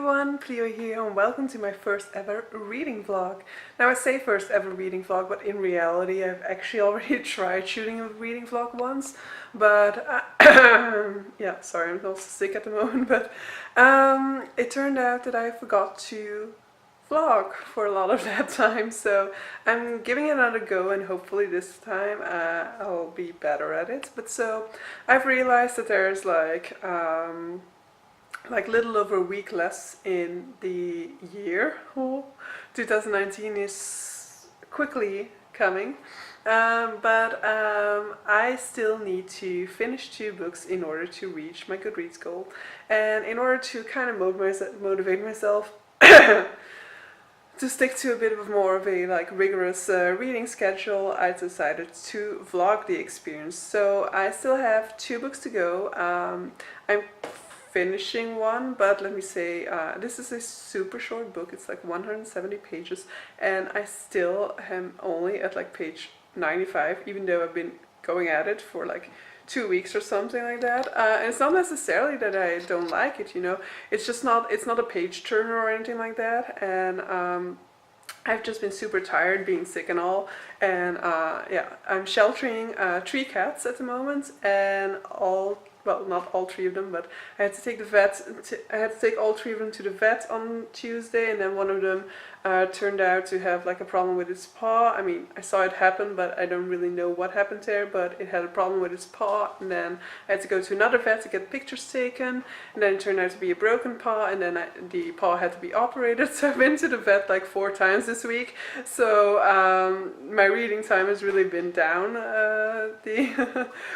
everyone, Plio here and welcome to my first ever reading vlog. Now I say first ever reading vlog, but in reality I've actually already tried shooting a reading vlog once, but yeah, sorry, I'm also sick at the moment, but it turned out that I forgot to vlog for a lot of that time, so I'm giving it another go and hopefully this time I'll be better at it. But so I've realized that there's like little over a week less in the year. 2019 is quickly coming, but I still need to finish 2 books in order to reach my Goodreads goal, and in order to kind of motivate myself to stick to a bit of more of a rigorous reading schedule, I decided to vlog the experience. So I still have 2 books to go. I'm finishing one, but let me say, this is a super short book. It's like 170 pages, and I still am only at like page 95, even though I've been going at it for like 2 weeks or something like that. And it's not necessarily that I don't like it, you know. It's just not. It's not a page turner or anything like that. And I've just been super tired, being sick and all. And yeah, I'm sheltering 3 cats at the moment, and well, not all 3 of them, but I had to take I had to take all 3 of them to the vet on Tuesday, and then one of them turned out to have like a problem with its paw. I mean, I saw it happen, but I don't really know what happened there, but it had a problem with its paw, and then I had to go to another vet to get pictures taken, and then it turned out to be a broken paw, and then the paw had to be operated. So I've been to the vet like 4 times this week, so my reading time has really been down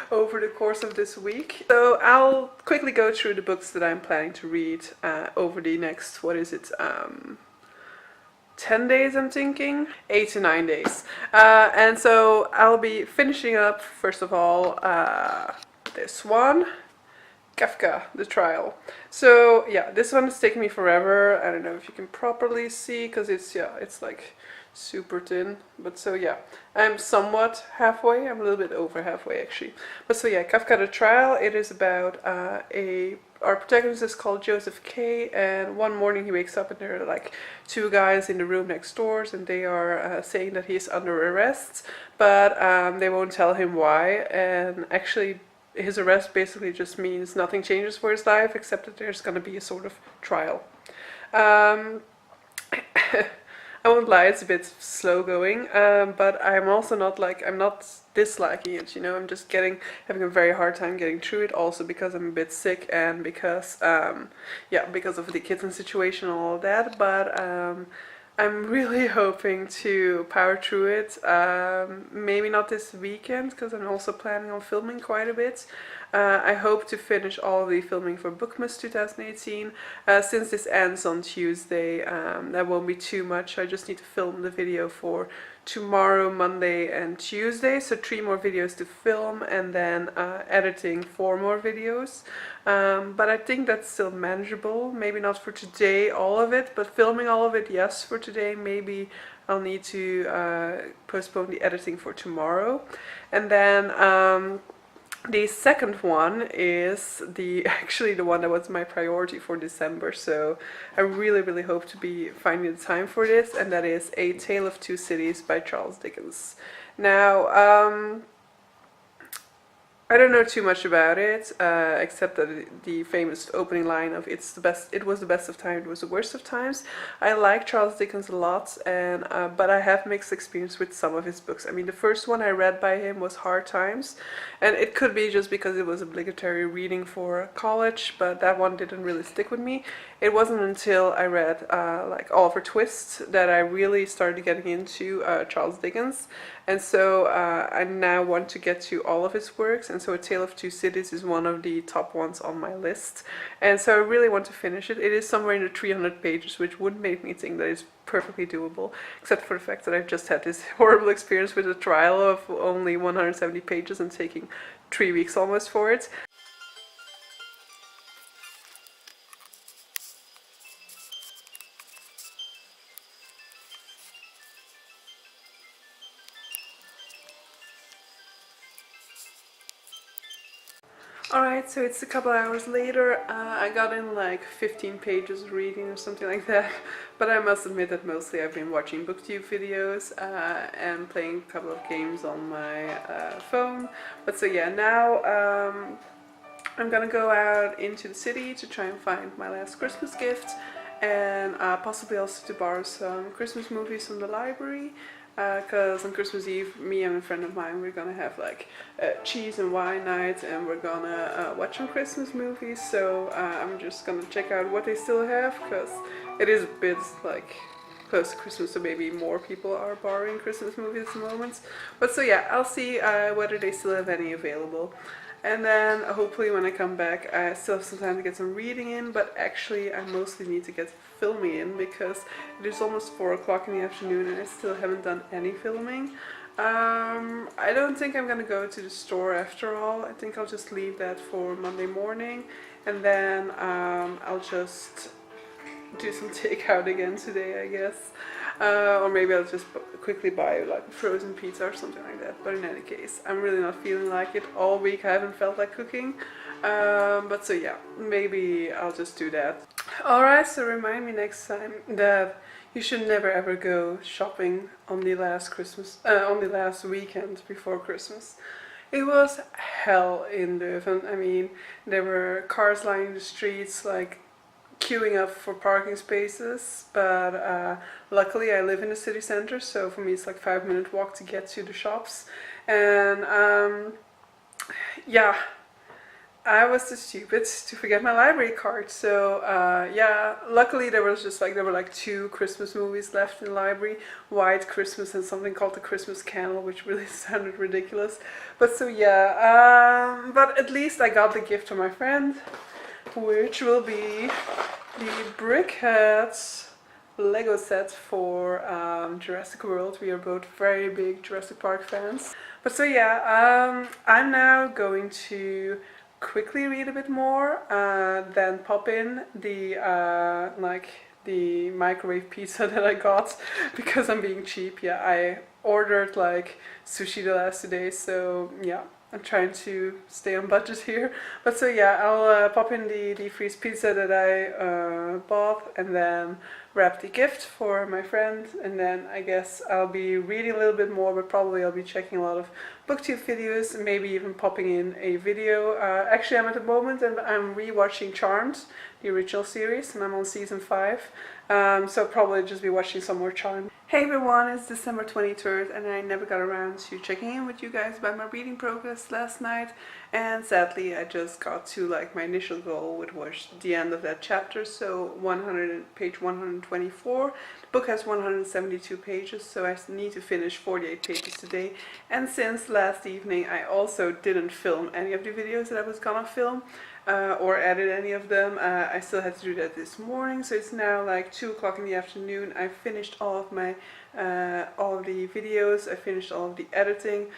over the course of this week. So I'll quickly go through the books that I'm planning to read over the next, 10 days, I'm thinking? 8 to 9 days. And so I'll be finishing up, first of all, this one, Kafka, The Trial. So yeah, this one is taking me forever. I don't know if you can properly see, because it's like super thin, but so yeah, I'm somewhat halfway. I'm a little bit over halfway actually. But so yeah, Kafka the Trial. It is about our protagonist is called Joseph K, and one morning he wakes up and there are like 2 guys in the room next door, and they are saying that he's under arrest, but they won't tell him why. And actually his arrest basically just means nothing changes for his life except that there's going to be a sort of trial. I won't lie, it's a bit slow going, but I'm also not I'm not disliking it, you know. I'm just having a very hard time getting through it, also because I'm a bit sick and because, yeah, because of the kitten situation and all of that, but I'm really hoping to power through it. Maybe not this weekend, because I'm also planning on filming quite a bit. I hope to finish all the filming for Bookmas 2018. Since this ends on Tuesday, that won't be too much. I just need to film the video for tomorrow, Monday and Tuesday. So 3 more videos to film, and then editing 4 more videos. But I think that's still manageable. Maybe not for today, all of it, but filming all of it, yes, for today. Maybe I'll need to postpone the editing for tomorrow. And then the second one is actually the one that was my priority for December, so I really hope to be finding the time for this, and that is A Tale of Two Cities by Charles Dickens. Now, I don't know too much about it, except that the famous opening line of it was the best of times, it was the worst of times. I like Charles Dickens a lot, and but I have mixed experience with some of his books. I mean, the first one I read by him was Hard Times, and it could be just because it was obligatory reading for college, but that one didn't really stick with me. It wasn't until I read like Oliver Twist that I really started getting into Charles Dickens, and so I now want to get to all of his works, and so A Tale of Two Cities is one of the top ones on my list, and so I really want to finish it. It is somewhere in the 300 pages, which would make me think that it's perfectly doable, except for the fact that I've just had this horrible experience with a trial of only 170 pages and taking 3 weeks almost for it. Alright, so it's a couple hours later. I got in like 15 pages of reading or something like that, but I must admit that mostly I've been watching booktube videos and playing a couple of games on my phone. But so yeah, now I'm gonna go out into the city to try and find my last Christmas gift, and possibly also to borrow some Christmas movies from the library. Because on Christmas Eve, me and a friend of mine, we're gonna have like cheese and wine night, and we're gonna watch some Christmas movies. So I'm just gonna check out what they still have, because it is a bit like close to Christmas, so maybe more people are borrowing Christmas movies at the moment. But so yeah, I'll see whether they still have any available. And then hopefully when I come back, I still have some time to get some reading in, but actually I mostly need to get filming in, because it is almost 4 o'clock in the afternoon and I still haven't done any filming. I don't think I'm gonna go to the store after all. I think I'll just leave that for Monday morning, and then I'll just do some takeout again today, I guess. Or maybe I'll just quickly buy like a frozen pizza or something like that. But in any case, I'm really not feeling like it. All week I haven't felt like cooking. But so yeah, maybe I'll just do that. Alright, so remind me next time that you should never ever go shopping on the last weekend before Christmas. It was hell in Leuven. I mean, there were cars lining the streets, like queuing up for parking spaces, but luckily I live in the city center, so for me it's like 5-minute walk to get to the shops. And yeah, I was too stupid to forget my library card. So yeah, luckily there were like 2 Christmas movies left in the library, White Christmas and something called The Christmas Candle, which really sounded ridiculous. But so yeah, but at least I got the gift from my friend, which will be the Brickheads Lego set for Jurassic World. We are both very big Jurassic Park fans. But so yeah, I'm now going to quickly read a bit more, then pop in the the microwave pizza that I got because I'm being cheap. Yeah, I ordered like sushi the last 2 days, so yeah, I'm trying to stay on budget here. But so yeah, I'll pop in the deep freeze pizza that I bought, and then wrap the gift for my friend, and then I guess I'll be reading a little bit more, but probably I'll be checking a lot of booktube videos, and maybe even popping in a video. Actually, I'm at the moment and I'm rewatching Charmed, the original series, and I'm on season 5, so I'll probably just be watching some more Charmed. Hey everyone, it's December 23rd, and I never got around to checking in with you guys about my reading progress last night, and sadly I just got to like my initial goal, which was the end of that chapter, so page 124. The book has 172 pages, so I need to finish 48 pages today, and since last evening I also didn't film any of the videos that I was gonna film, or edit any of them. I still had to do that this morning, so it's now like 2 o'clock in the afternoon. I finished all of my all of the videos. I finished all of the editing.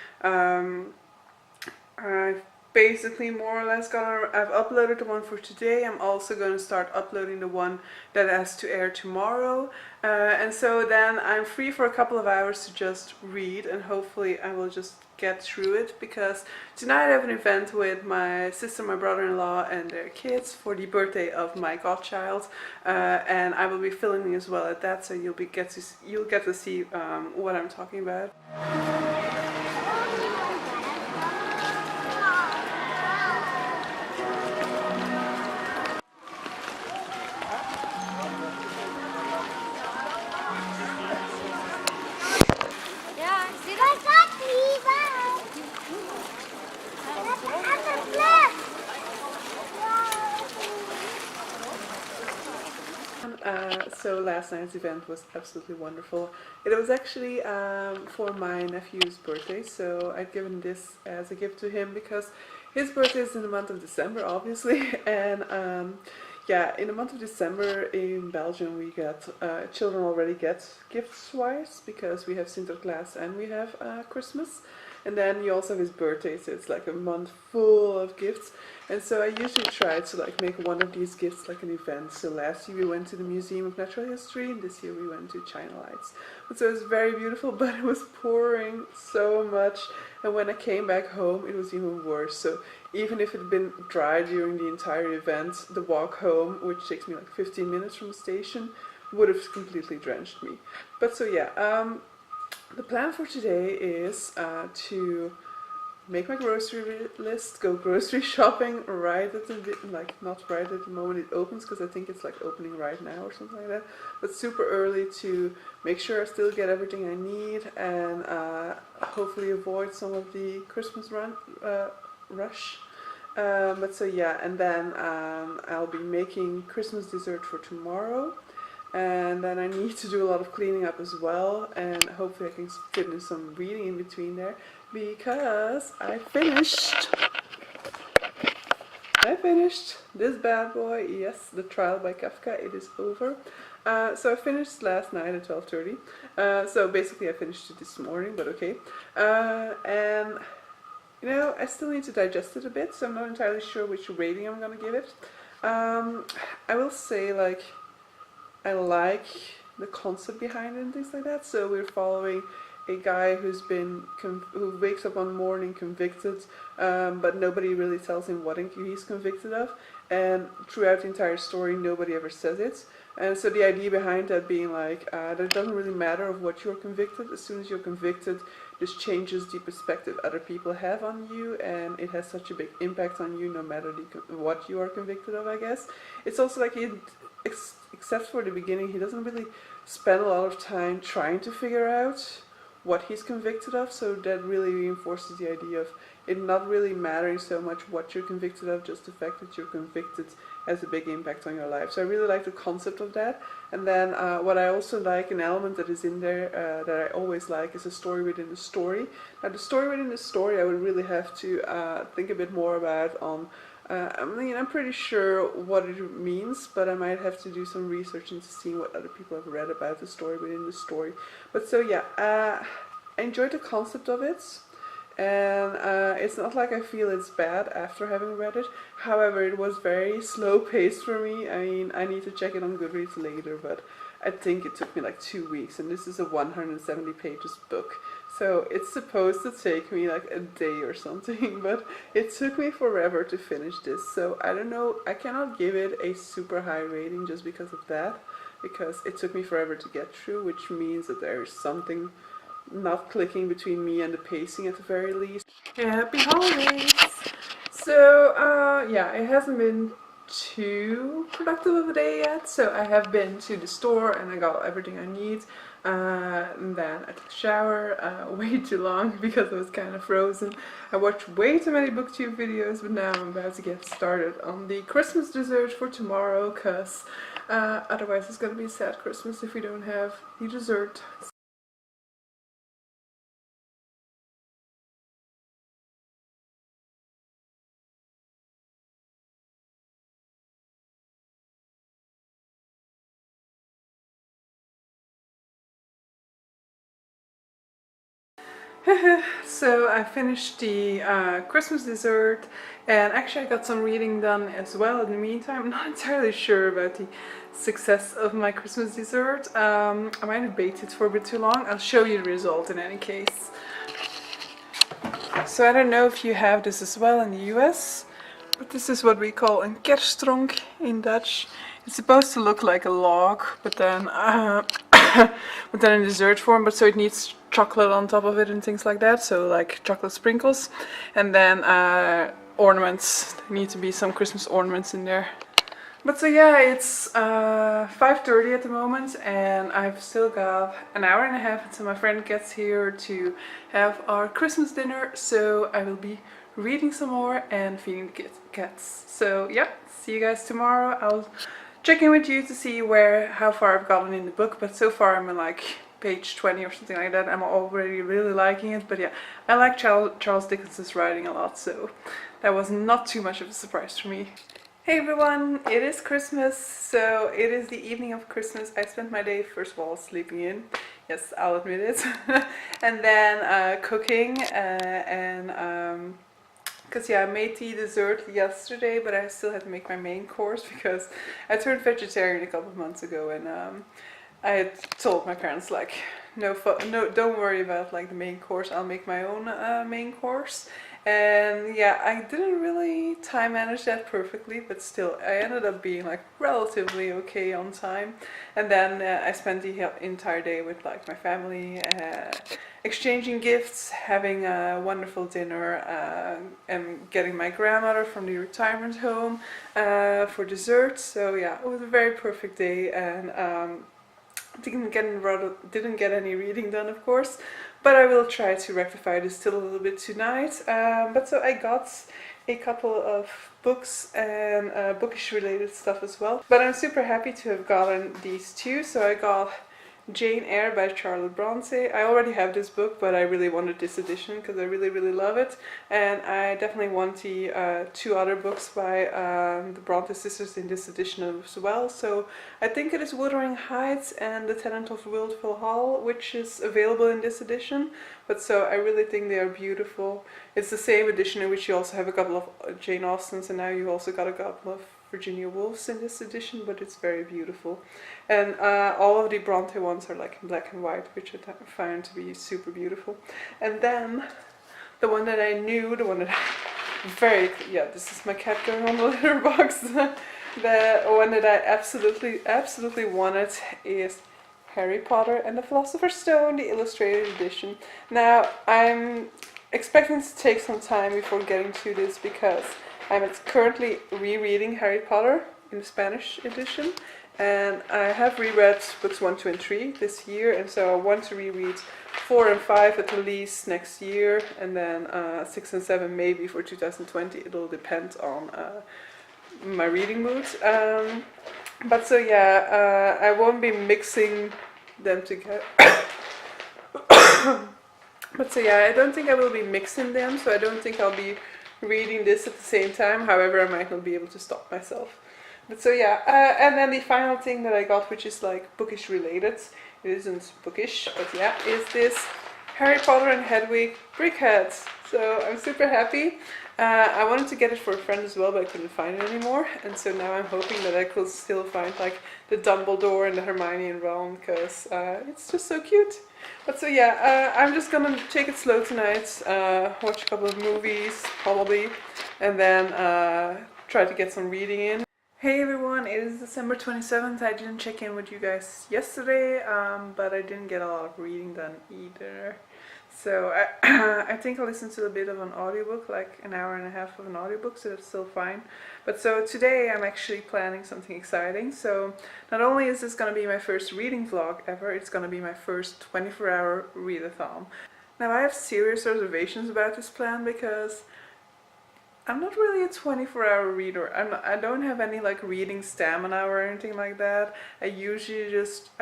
I've basically more or less I've uploaded the one for today. I'm also going to start uploading the one that has to air tomorrow, and so then I'm free for a couple of hours to just read, and hopefully I will just get through it, because tonight I have an event with my sister, my brother-in-law and their kids for the birthday of my godchild, and I will be filming as well at that, so you'll get to see what I'm talking about. So last night's event was absolutely wonderful. It was actually for my nephew's birthday, so I'd given this as a gift to him because his birthday is in the month of December, obviously, and yeah, in the month of December in Belgium we get children already get gifts twice, because we have Sinterklaas and we have Christmas. And then you also have his birthday, so it's like a month full of gifts. And so I usually try to like make one of these gifts like an event. So last year we went to the Museum of Natural History, and this year we went to China Lights. And so it was very beautiful, but it was pouring so much. And when I came back home, it was even worse. So even if it had been dry during the entire event, the walk home, which takes me like 15 minutes from the station, would have completely drenched me. But so yeah, the plan for today is to make my grocery list, go grocery shopping right at the, like not right at the moment it opens, because I think it's like opening right now or something like that, but super early to make sure I still get everything I need, and hopefully avoid some of the Christmas rush. But so yeah, and then I'll be making Christmas dessert for tomorrow. And then I need to do a lot of cleaning up as well, and hopefully I can fit in some reading in between there, because I finished this bad boy. Yes, The Trial by Kafka. It is over. So I finished last night at 12:30. So basically I finished it this morning, but okay. And you know, I still need to digest it a bit, so I'm not entirely sure which rating I'm gonna give it. I will say, like, I like the concept behind it and things like that. So we're following a guy who wakes up one morning convicted, but nobody really tells him what he's convicted of, and throughout the entire story nobody ever says it. And so the idea behind that being like that it doesn't really matter of what you're convicted. As soon as you're convicted, this changes the perspective other people have on you, and it has such a big impact on you no matter what you are convicted of, I guess. It's also like except for the beginning, he doesn't really spend a lot of time trying to figure out what he's convicted of, so that really reinforces the idea of it not really mattering so much what you're convicted of, just the fact that you're convicted has a big impact on your life. So I really like the concept of that. And then what I also like, an element that is in there that I always like, is a story within the story. Now the story within the story I would really have to think a bit more about on I mean, I'm pretty sure what it means, but I might have to do some research into seeing what other people have read about the story within the story. But so yeah, I enjoyed the concept of it, and it's not like I feel it's bad after having read it. However, it was very slow paced for me. I mean, I need to check it on Goodreads later, but I think it took me like 2 weeks, and this is a 170 pages book. So it's supposed to take me like a day or something, but it took me forever to finish this. So I don't know, I cannot give it a super high rating just because of that, because it took me forever to get through, which means that there is something not clicking between me and the pacing at the very least. Happy holidays! So yeah, it hasn't been too productive of a day yet, so I have been to the store and I got everything I need. And then I took a shower, way too long because I was kind of frozen. I watched way too many booktube videos, but now I'm about to get started on the Christmas dessert for tomorrow, because otherwise it's gonna be a sad Christmas if we don't have the dessert. So I finished the Christmas dessert, and actually I got some reading done as well in the meantime. I'm not entirely sure about the success of my Christmas dessert. I might have baked it for a bit too long. I'll show you the result in any case. So I don't know if you have this as well in the US, but this is what we call een kerststronk in Dutch. It's supposed to look like a log, but then in dessert form, but so it needs chocolate on top of it and things like that, so like chocolate sprinkles, and then ornaments. There need to be some Christmas ornaments in there. But so yeah, it's 5:30 at the moment, and I've still got an hour and a half until my friend gets here to have our Christmas dinner, so I will be reading some more and feeding the cats. So yeah, see you guys tomorrow. I'll check in with you to see how far I've gotten in the book, but so far I'm in like page 20 or something like that. I'm already really liking it, but yeah, I like Charles Dickens' writing a lot, so that was not too much of a surprise for me. Hey everyone, it is Christmas, so it is the evening of Christmas. I spent my day, first of all, sleeping in. Yes, I'll admit it. And then cooking and because yeah, I made the dessert yesterday, but I still had to make my main course because I turned vegetarian a couple of months ago, and I had told my parents like, no, don't worry about like the main course. I'll make my own main course. And yeah, I didn't really time manage that perfectly, but still, I ended up being like relatively okay on time. And then I spent the entire day with like my family, exchanging gifts, having a wonderful dinner, and getting my grandmother from the retirement home for dessert. So yeah, it was a very perfect day, and didn't get any reading done, of course, but I will try to rectify this still a little bit tonight. But so I got a couple of books and bookish related stuff as well. But I'm super happy to have gotten these two. So I got Jane Eyre by Charlotte Bronte. I already have this book, but I really wanted this edition because I really love it. And I definitely want the two other books by the Bronte sisters in this edition as well. So I think it is Wuthering Heights and The Tenant of Wiltful Hall, which is available in this edition. But so I really think they are beautiful. It's the same edition in which you also have a couple of Jane Austens, and now you also got a couple of Virginia Woolfs in this edition, but it's very beautiful. And all of the Bronte ones are like in black and white, which I found to be super beautiful. And then the one that I knew, the one that this is my cat going on the litter box. The one that I absolutely wanted is Harry Potter and the Philosopher's Stone, the illustrated edition. Now, I'm expecting to take some time before getting to this because I'm currently rereading Harry Potter in the Spanish edition, and I have reread books 1, 2, and 3 this year, and so I want to reread 4 and 5 at least next year, and then 6 and 7 maybe for 2020. It'll depend on my reading mood. But so yeah, I won't be mixing them together. But so yeah, I don't think I will be mixing them, so I don't think I'll be reading this at the same time. However, I might not be able to stop myself. But so yeah, and then the final thing that I got, which is like bookish related, it isn't bookish, but yeah, is this Harry Potter and Hedwig Brickheads. So I'm super happy. I wanted to get it for a friend as well, but I couldn't find it anymore, and so now I'm hoping that I could still find like the Dumbledore and the Hermione and Ron, because it's just so cute. But so yeah, I'm just gonna take it slow tonight, watch a couple of movies probably, and then try to get some reading in. Hey everyone, it is December 27th. I didn't check in with you guys yesterday, but I didn't get a lot of reading done either. So I think I listened to a bit of an audiobook, like an hour and a half of an audiobook, so that's still fine. But so today I'm actually planning something exciting. So not only is this going to be my first reading vlog ever, it's going to be my first 24-hour readathon. Now I have serious reservations about this plan because I'm not really a 24-hour reader. I don't have any like reading stamina or anything like that. I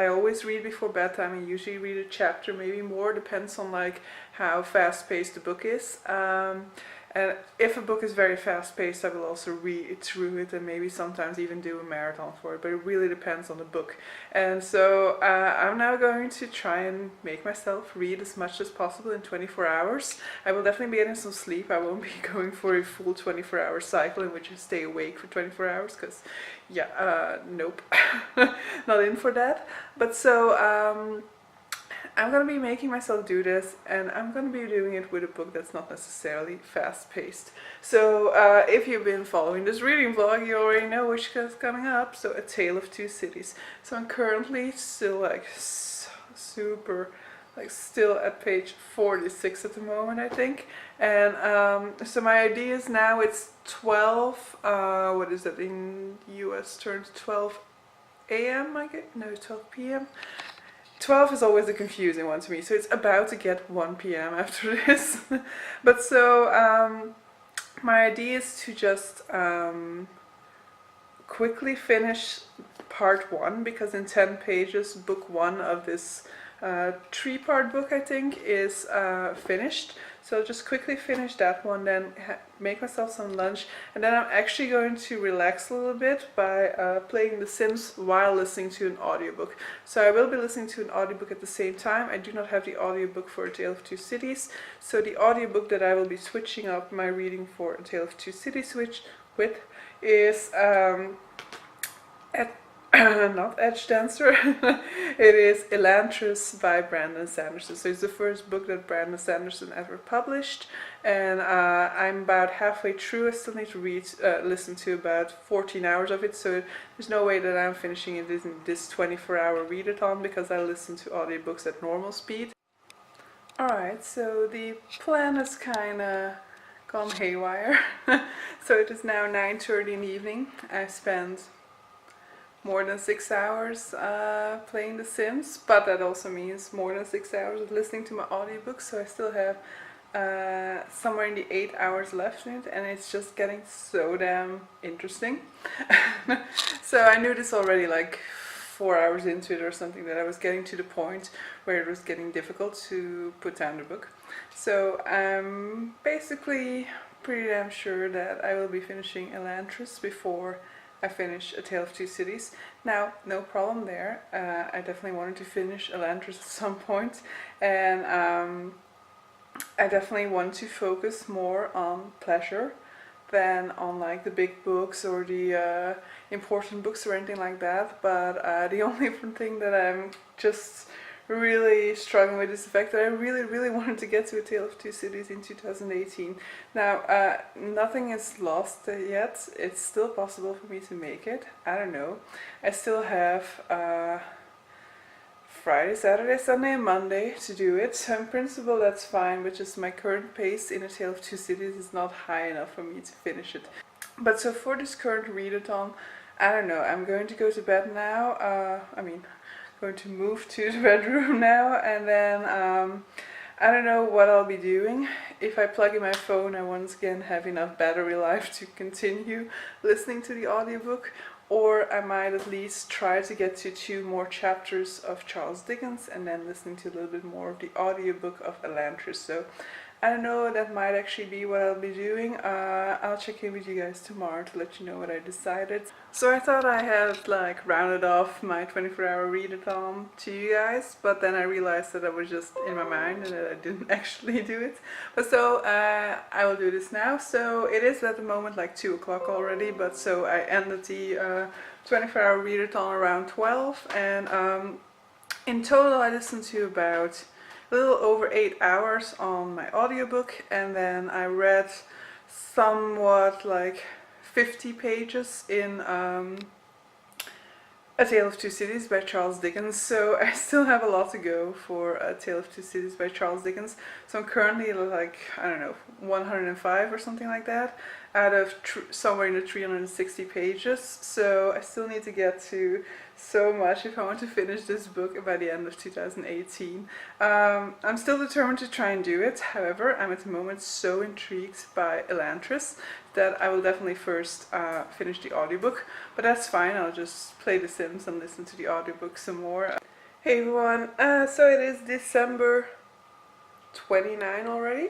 always read before bedtime. I usually read a chapter, maybe more, depends on like how fast-paced the book is. And if a book is very fast-paced, I will also read through it and maybe sometimes even do a marathon for it, but it really depends on the book. And so I'm now going to try and make myself read as much as possible in 24 hours. I will definitely be getting some sleep. I won't be going for a full 24-hour cycle in which I stay awake for 24 hours, because yeah, nope, not in for that. But so I'm going to be making myself do this, and I'm going to be doing it with a book that's not necessarily fast-paced. So if you've been following this reading vlog, you already know which is coming up. So A Tale of Two Cities. So I'm currently still like super, like still at page 46 at the moment, I think. And so my idea is now it's 12, what is that in US terms, 12 a.m. I guess? No, 12 p.m. 12 is always a confusing one to me, so it's about to get 1 p.m. after this. But so my idea is to just quickly finish part 1, because in 10 pages book 1 of this 3-part book, I think, is finished. So I'll just quickly finish that one, then make myself some lunch, and then I'm actually going to relax a little bit by playing The Sims while listening to an audiobook. So I will be listening to an audiobook at the same time. I do not have the audiobook for A Tale of Two Cities, so the audiobook that I will be switching up my reading for A Tale of Two Cities with is not Edge Dancer. It is Elantris by Brandon Sanderson. So it's the first book that Brandon Sanderson ever published, and I'm about halfway through. I still need to listen to about 14 hours of it, so there's no way that I'm finishing it in this 24-hour readathon because I listen to audiobooks at normal speed. Alright, so the plan has kinda gone haywire. So it is now 9:30 in the evening. I've spent more than 6 hours playing The Sims, but that also means more than 6 hours of listening to my audiobook, so I still have somewhere in the 8 hours left in it, and it's just getting so damn interesting. So I knew this already like 4 hours into it or something, that I was getting to the point where it was getting difficult to put down the book. So I'm basically pretty damn sure that I will be finishing Elantris before I finish A Tale of Two Cities. Now, no problem there. I definitely wanted to finish Elantris at some point, and I definitely want to focus more on pleasure than on like the big books or the important books or anything like that. But the only thing that I'm just really struggling with is the fact that I really wanted to get to A Tale of Two Cities in 2018. Now, nothing is lost yet. It's still possible for me to make it. I don't know. I still have Friday, Saturday, Sunday and Monday to do it. So in principle that's fine, but just my current pace in A Tale of Two Cities is not high enough for me to finish it. But so for this current readathon, I don't know, I'm going to go to bed now. Going to move to the bedroom now, and then I don't know what I'll be doing. If I plug in my phone, I once again have enough battery life to continue listening to the audiobook, or I might at least try to get to 2 more chapters of Charles Dickens and then listening to a little bit more of the audiobook of Elantris. So I don't know, that might actually be what I'll be doing. I'll check in with you guys tomorrow to let you know what I decided. So I thought I had like rounded off my 24-hour readathon to you guys, but then I realized that I was just in my mind and that I didn't actually do it. But so I will do this now. So it is at the moment like 2 o'clock already, but so I ended the 24-hour readathon around 12, and in total I listened to about a little over 8 hours on my audiobook, and then I read somewhat like 50 pages in A Tale of Two Cities by Charles Dickens. So I still have a lot to go for A Tale of Two Cities by Charles Dickens. So I'm currently like, I don't know, 105 or something like that out of somewhere in the 360 pages. So I still need to get to so much if I want to finish this book by the end of 2018. I'm still determined to try and do it. However, I'm at the moment so intrigued by Elantris that I will definitely first finish the audiobook, but that's fine. I'll just play The Sims and listen to the audiobook some more. Hey everyone, so it is December 29 already,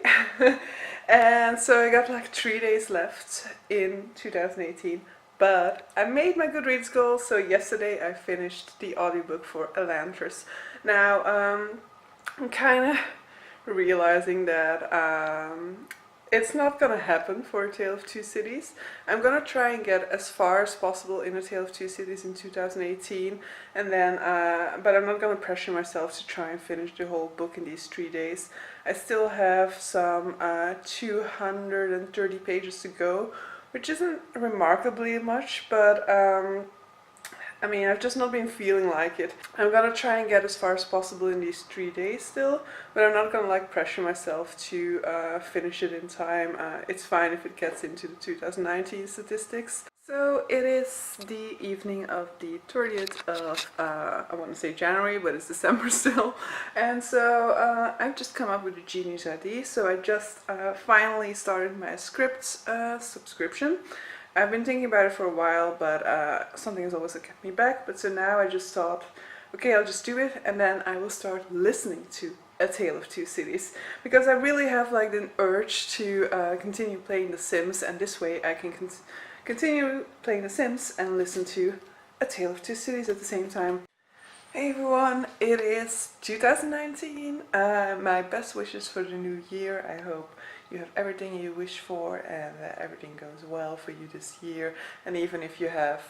and so I got like 3 days left in 2018. But I made my Goodreads goal, so yesterday I finished the audiobook for Elantris. Now, I'm kind of realizing that it's not gonna happen for A Tale of Two Cities. I'm gonna try and get as far as possible in A Tale of Two Cities in 2018, and then, but I'm not gonna pressure myself to try and finish the whole book in these 3 days. I still have some 230 pages to go, which isn't remarkably much, but I mean, I've just not been feeling like it. I'm gonna try and get as far as possible in these 3 days still, but I'm not gonna like pressure myself to finish it in time. It's fine if it gets into the 2019 statistics. So it is the evening of the 30th of, I want to say January, but it's December still. And so I've just come up with a genius idea. So I just finally started my scripts subscription. I've been thinking about it for a while, but something has always kept me back. But so now I just thought, okay, I'll just do it, and then I will start listening to A Tale of Two Cities, because I really have like an urge to continue playing The Sims, and this way I can continue playing The Sims and listen to A Tale of Two Cities at the same time. Hey everyone, it is 2019. My best wishes for the new year. I hope you have everything you wish for and that everything goes well for you this year. And even if you have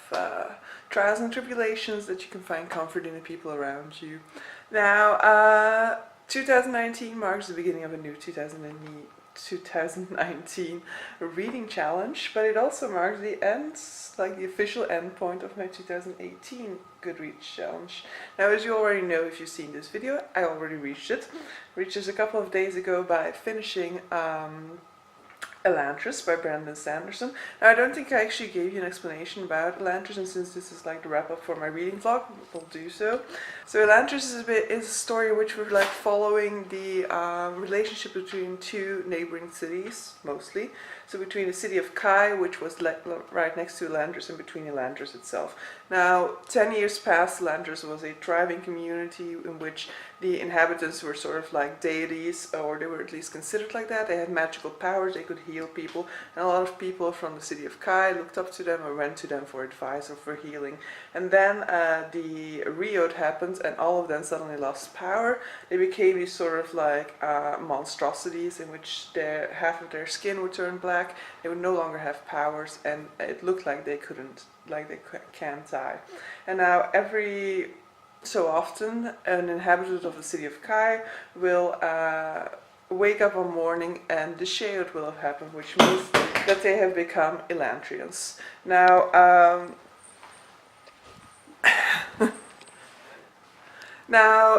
trials and tribulations, that you can find comfort in the people around you. Now, 2019 marks the beginning of a new 2019 reading challenge, but it also marks the end, like the official end point of my 2018 Goodreads challenge. Now, as you already know, if you've seen this video, I already reached it. Reached it a couple of days ago by finishing Elantris by Sanderson. Now, I don't think I actually gave you an explanation about Elantris, and since this is like the wrap up for my reading vlog, we'll do so. So Elantris is a story in which we're like following the relationship between two neighboring cities, mostly. So between the city of Kai, which was right next to Elantris, and between Elantris itself. Now, 10 years past, Elantris was a thriving community in which the inhabitants were sort of like deities, or they were at least considered like that. They had magical powers, they could heal people, and a lot of people from the city of Kai looked up to them or went to them for advice or for healing. And then the Riot happened, and all of them suddenly lost power. They became these sort of like monstrosities in which half of their skin would turn black. They would no longer have powers, and it looked like they can't die. And now every so often an inhabitant of the city of Kai will wake up one morning and the Sheot will have happened, which means that they have become Elantrians. Now,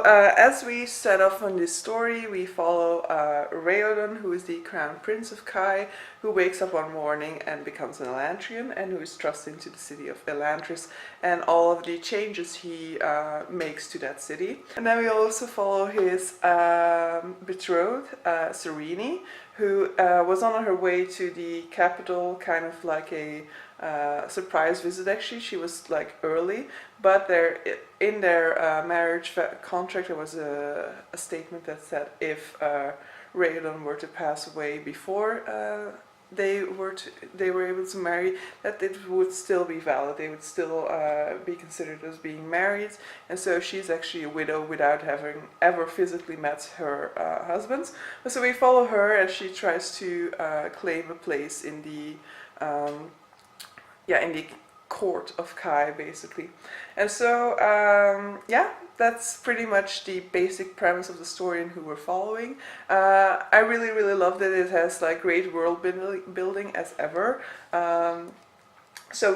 as we set off on this story, we follow Readathon, who is the crown prince of Kai, who wakes up one morning and becomes an Elantrian, and who is thrust into the city of Elantris, and all of the changes he makes to that city. And then we also follow his betrothed, Serene, who was on her way to the capital, kind of like a surprise visit. Actually, she was like early, but in their marriage contract there was a statement that said if Readathon were to pass away before they were able to marry, that it would still be valid. They would still be considered as being married, and so she's actually a widow without having ever physically met her husband. So we follow her as she tries to claim a place in the in the court of Kai, basically. And so that's pretty much the basic premise of the story and who we're following. I really love that it has like great world building as ever. So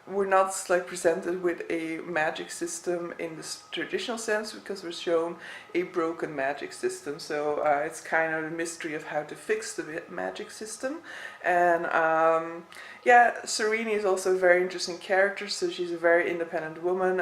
we're not like presented with a magic system in the traditional sense, because we're shown a broken magic system. So it's kind of the mystery of how to fix the magic system. And Serene is also a very interesting character. So she's a very independent woman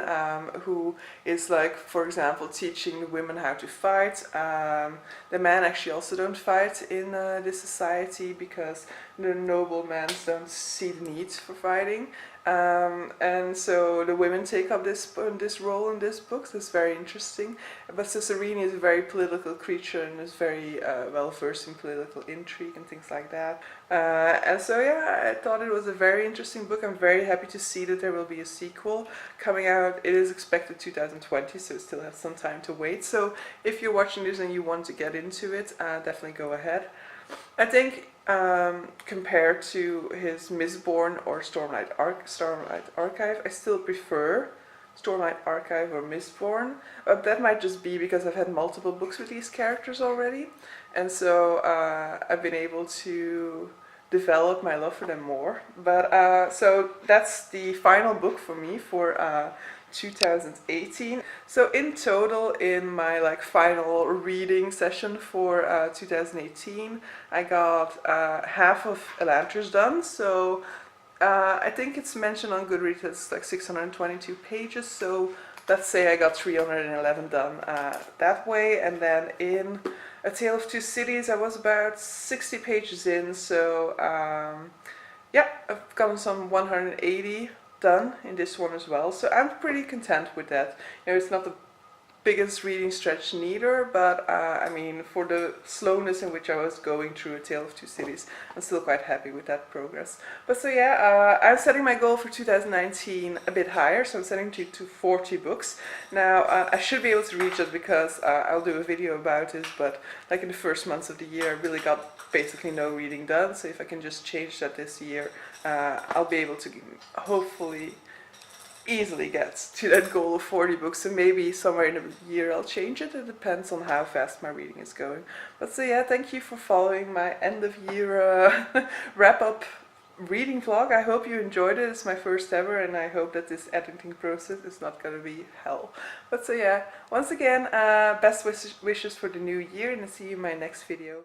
who is like, for example, teaching the women how to fight. The men actually also don't fight in this society because the noblemen don't see the need for fighting. And so the women take up this role in this book. So it's very interesting. But so Serene is a very political creature and is very well versed in political intrigue and things like that. And so I thought it was a very interesting book. I'm very happy to see that there will be a sequel coming out. It is expected 2020, so it still has some time to wait. So if you're watching this and you want to get into it, definitely go ahead. I think compared to his Mistborn or Stormlight Archive, I still prefer Stormlight Archive or Mistborn, but that might just be because I've had multiple books with these characters already, and so I've been able to develop my love for them more. But so that's the final book for me for 2018. So in total, in my like final reading session for 2018, I got half of Elantris done. So I think it's mentioned on Goodreads it's like 622 pages. So let's say I got 311 done that way. And then in A Tale of Two Cities, I was about 60 pages in. So I've gotten some 180 done in this one as well, so I'm pretty content with that. You know, it's not the biggest reading stretch neither, but I mean, for the slowness in which I was going through A Tale of Two Cities, I'm still quite happy with that progress. But so yeah, I'm setting my goal for 2019 a bit higher, so I'm setting it to 40 books. Now, I should be able to reach it because I'll do a video about it, but like in the first months of the year, I really got basically no reading done, so if I can just change that this year, I'll be able to hopefully easily get to that goal of 40 books, so maybe somewhere in a year I'll change it. It depends on how fast my reading is going. But so yeah, thank you for following my end of year wrap up reading vlog. I hope you enjoyed it. It's my first ever, and I hope that this editing process is not gonna be hell. But so yeah, once again, best wishes for the new year, and I'll see you in my next video.